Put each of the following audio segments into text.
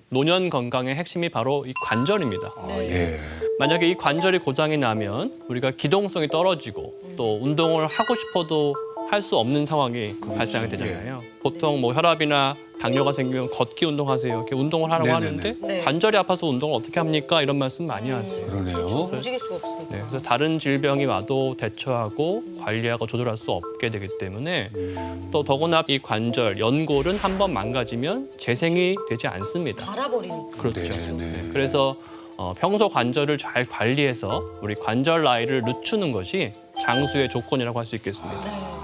노년 건강의 핵심이 바로 이 관절입니다. 예. 만약에 이 관절이 고장이 나면 우리가 기동성이 떨어지고 또 운동을 하고 싶어도 할 수 없는 상황이 발생하게 되잖아요. 보통 뭐 혈압이나 당뇨가 생기면 걷기 운동하세요. 이렇게 운동을 하라고 네네네. 하는데 네. 관절이 아파서 운동을 어떻게 합니까? 이런 말씀 많이 하세요. 그러네요. 움직일 수가 없으니까. 네, 그래서 다른 질병이 와도 대처하고 관리하고 조절할 수 없게 되기 때문에 또 더구나 이 관절, 연골은 한 번 망가지면 재생이 되지 않습니다. 갈아버리니까. 그렇죠. 네, 네. 그래서 평소 관절을 잘 관리해서 우리 관절 나이를 늦추는 것이 장수의 조건이라고 할 수 있겠습니다.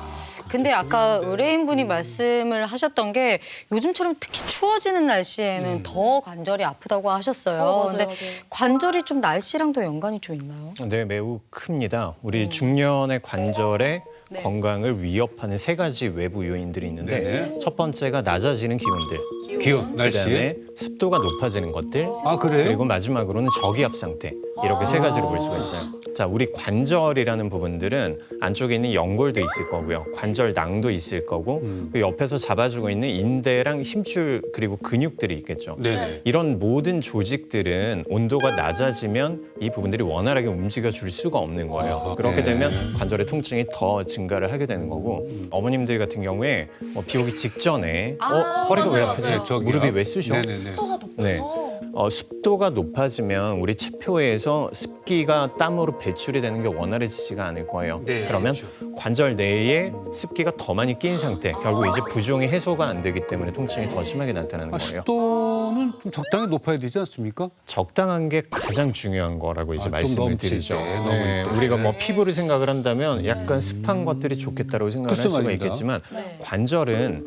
근데 아까 의뢰인분이 말씀을 하셨던 게 요즘처럼 특히 추워지는 날씨에는 더 관절이 아프다고 하셨어요. 맞아요, 근데 맞아요. 관절이 좀 날씨랑도 연관이 좀 있나요? 네, 매우 큽니다. 우리 중년의 관절의 네. 건강을 위협하는 세 가지 외부 요인들이 있는데 네네. 첫 번째가 낮아지는 기온들, 기온, 날씨. 그다음에 습도가 높아지는 것들, 아, 그래요? 그리고 마지막으로는 저기압 상태. 이렇게 세 가지로 볼 수가 있어요. 자, 우리 관절이라는 부분들은 안쪽에 있는 연골도 있을 거고요. 관절낭도 있을 거고 그 옆에서 잡아주고 있는 인대랑 힘줄 그리고 근육들이 있겠죠. 네네. 이런 모든 조직들은 온도가 낮아지면 이 부분들이 원활하게 움직여 줄 수가 없는 거예요. 아, 그렇게 네. 되면 관절의 통증이 더 증가를 하게 되는 거고 어머님들 같은 경우에 비 오기 직전에 허리가 왜 아프지? 네, 저기요. 무릎이 왜 쑤셔? 네네네. 습도가 높아서. 네. 습도가 높아지면 우리 체표에서 습기가 땀으로 배출이 되는 게 원활해지지가 않을 거예요. 네, 그러면 그렇죠. 관절 내에 습기가 더 많이 끼인 상태, 결국 이제 부종이 해소가 안 되기 때문에 통증이 더 심하게 나타나는 아, 거예요. 습도는 좀 적당히 높아야 되지 않습니까? 적당한 게 가장 중요한 거라고 이제 좀 말씀을 넘칠 드리죠. 때, 넘을 때. 우리가 뭐 피부를 생각을 한다면 약간 습한 것들이 좋겠다라고 생각을 할 글쎄 수가 말입니다. 있겠지만 네. 관절은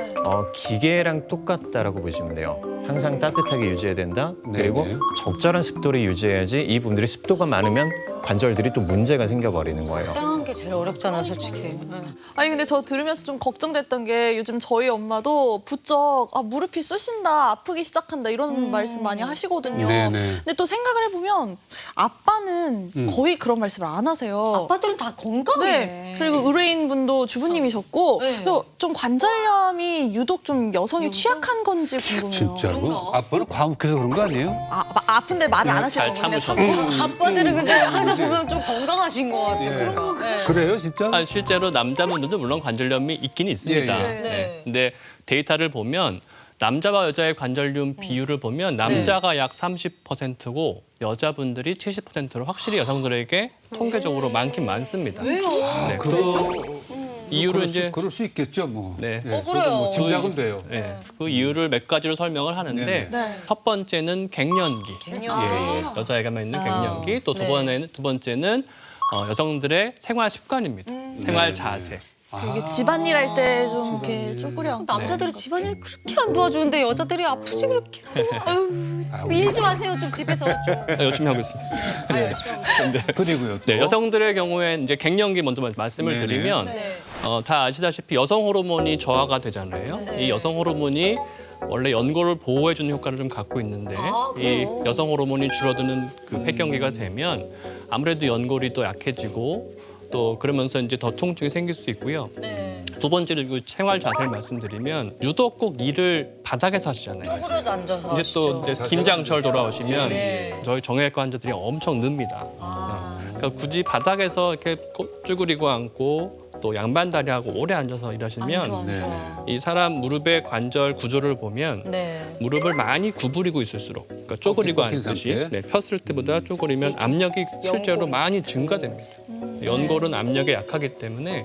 기계랑 똑같다라고 보시면 돼요. 항상 따뜻하게 유지해야 된다. 그리고 네네. 적절한 습도를 유지해야지 이 부분들이 습도가 많으면 관절들이 또 문제가 생겨버리는 거예요. 땅한 게 제일 어렵잖아, 솔직히. 네. 아니 근데 저 들으면서 좀 걱정됐던 게 요즘 저희 엄마도 부쩍 무릎이 쑤신다, 아프기 시작한다 이런 말씀 많이 하시거든요. 네네. 근데 또 생각을 해보면 아빠는 거의 그런 말씀을 안 하세요. 아빠들은 다 건강해. 네. 그리고 의뢰인분도 주부님이셨고 네. 그래서 좀 관절염이 유독 좀 여성이 취약한 건지 궁금해요. 진짜로? 그런가? 아빠는 과묵해서 그런 거 아니에요? 아픈데 말을 안 잘 하시는 건데 참으셨네. 아빠들은 근데 항상 보면 좀 건강하신 것 같아요. 예. 그러니까. 네. 그래요, 진짜? 실제로 남자분들도 물론 관절염이 있긴 있습니다. 예, 예. 네. 근데 데이터를 보면 남자와 여자의 관절염 비율을 보면 남자가 약 30%고 여자분들이 70%로 확실히 여성들에게 통계적으로 많긴 많습니다. 왜요? 네, 그 이유를 이제 그럴 수 있겠죠, 뭐. 네. 예, 저도 그래요. 뭐 짐작은 돼요. 네, 그 이유를 몇 가지로 설명을 하는데 네네. 네. 첫 번째는 갱년기. 갱년. 예, 여자애가만 있는 아. 갱년기. 또 네. 두 번째는 여성들의 생활 습관입니다. 생활 네. 자세. 이게 집안일 할 때 좀 이렇게 쪼그려. 남자들이 집안일 그렇게 안 도와주는데 여자들이 아프지 그렇게. 아유, 일 좀 하세요, 좀 집에서 좀. 열심히 하고 있습니다. 아, 열심히 하고. 그리고요. 또. 네, 여성들의 경우에 이제 갱년기 먼저 말씀을 네네. 드리면 네. 다 아시다시피 여성 호르몬이 저하가 되잖아요. 네. 이 여성 호르몬이 원래 연골을 보호해주는 효과를 좀 갖고 있는데 아, 이 그래요? 여성 호르몬이 줄어드는 그 폐경기가 되면 아무래도 연골이 또 약해지고 또 그러면서 이제 더 통증이 생길 수 있고요. 네. 두 번째로 그 생활 자세를 말씀드리면 유독 꼭 일을 바닥에서 하시잖아요. 쪼그려서 앉아서 이제 또 하시죠. 이제 김장철 돌아오시면 네. 저희 정형외과 환자들이 엄청 늡니다. 그러니까 굳이 바닥에서 이렇게 쭈그리고 앉고 또 양반 다리하고 오래 앉아서 일하시면 네. 이 사람 무릎의 관절 구조를 보면 네. 무릎을 많이 구부리고 있을수록 그러니까 쪼그리고 꺾인 앉듯이 상태? 폈을 때보다 쪼그리면 압력이 실제로 많이 증가됩니다. 연골은 압력에 약하기 때문에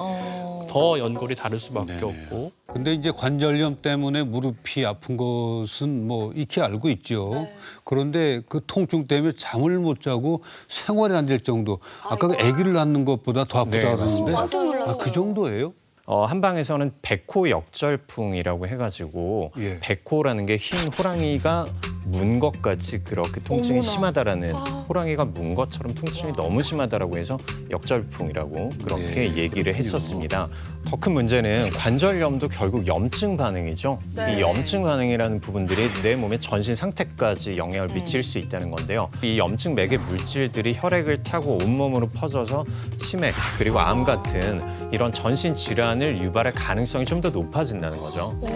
더 연골이 다를 수밖에 네네. 없고 근데 이제 관절염 때문에 무릎이 아픈 것은 뭐 익히 알고 있죠. 그런데 그 통증 때문에 잠을 못 자고 생활이 안 될 정도. 아까 그 아기를 낳는 것보다 더 아프다 네, 그러는데 깜짝 놀랐어요. 그 정도예요? 한방에서는 백호 역절풍이라고 해가지고 예. 백호라는 게 흰 호랑이가 문 것 같이 그렇게 통증이 어머나. 심하다라는 호랑이가 문 것처럼 통증이 너무 심하다라고 해서 역절풍이라고 그렇게 네, 얘기를 했었습니다. 더 큰 문제는 관절염도 결국 염증 반응이죠. 네. 이 염증 반응이라는 부분들이 내 몸의 전신 상태까지 영향을 미칠 수 있다는 건데요. 이 염증 맥의 물질들이 혈액을 타고 온몸으로 퍼져서 치맥 그리고 암 같은 이런 전신 질환을 유발할 가능성이 좀 더 높아진다는 거죠.